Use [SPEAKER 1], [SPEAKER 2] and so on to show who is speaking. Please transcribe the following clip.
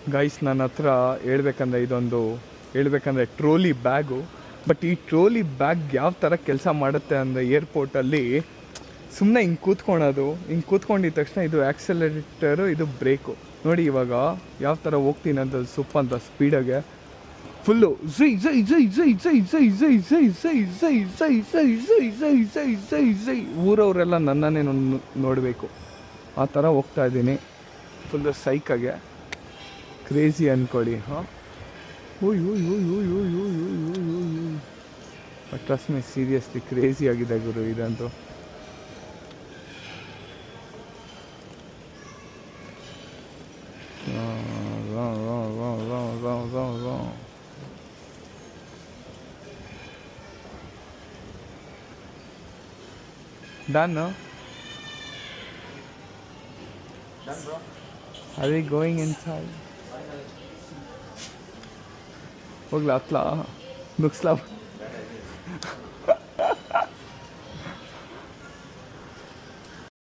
[SPEAKER 1] Guys ನನ್ನ ಹತ್ರ ಹೇಳ್ಬೇಕಂದ್ರೆ ಟ್ರೋಲಿ ಬ್ಯಾಗು. ಬಟ್ ಈ ಟ್ರೋಲಿ ಬ್ಯಾಗ್ ಯಾವ ಥರ ಕೆಲಸ ಮಾಡುತ್ತೆ ಅಂದರೆ ಏರ್ಪೋರ್ಟಲ್ಲಿ ಸುಮ್ಮನೆ ಹಿಂಗೆ ಕೂತ್ಕೊಂಡಿದ್ದ ತಕ್ಷಣ ಇದು ಆ್ಯಕ್ಸಲರೇಟರು, ಇದು ಬ್ರೇಕು. ನೋಡಿ ಇವಾಗ ಯಾವ ಥರ ಹೋಗ್ತೀನಿ ಅಂತ ಅಂತ ಸ್ಪೀಡಾಗೆ ಫುಲ್ಲು ಝೈ ಝೈ ಝೈ ಝೈ ಝೈ ಝೈ ಝೈ ಝೈ ಝೈ ಝೈ ಝೈ ಝೈ ಝೈ ಝೈ ಝೈ ಝೈ ಝೈ ಊರವರೆಲ್ಲ ನನ್ನನ್ನೇ ನೋಡಬೇಕು ಆ ಥರ ಹೋಗ್ತಾ ಇದ್ದೀನಿ ಫುಲ್ಲು ಸೈಕಾಗೆ. ಕ್ರೇಜಿ ಅಂದ್ಕೊಳ್ಳಿ. ಹಾಂ, ಓಯ್ ಓಯ್ ಓಯ್ ಓಯ್ ಓಯ್ ಓಯ್ ಓಯ್ ಓಯ್ ಓಯ್ ಓಯ್ ಟ್ರಸ್ಟ್ ಮೀ, ಸೀರಿಯಸ್ಲಿ ಕ್ರೇಜಿ ಆಗಿದೆ ಗುರು ಇದಂತೂ. Done, no? Done, bro. Are we going inside? ಹೋಗ್ಲಾ ಹತ್ಲಾ ನುಗ್ಸ್ಲಾ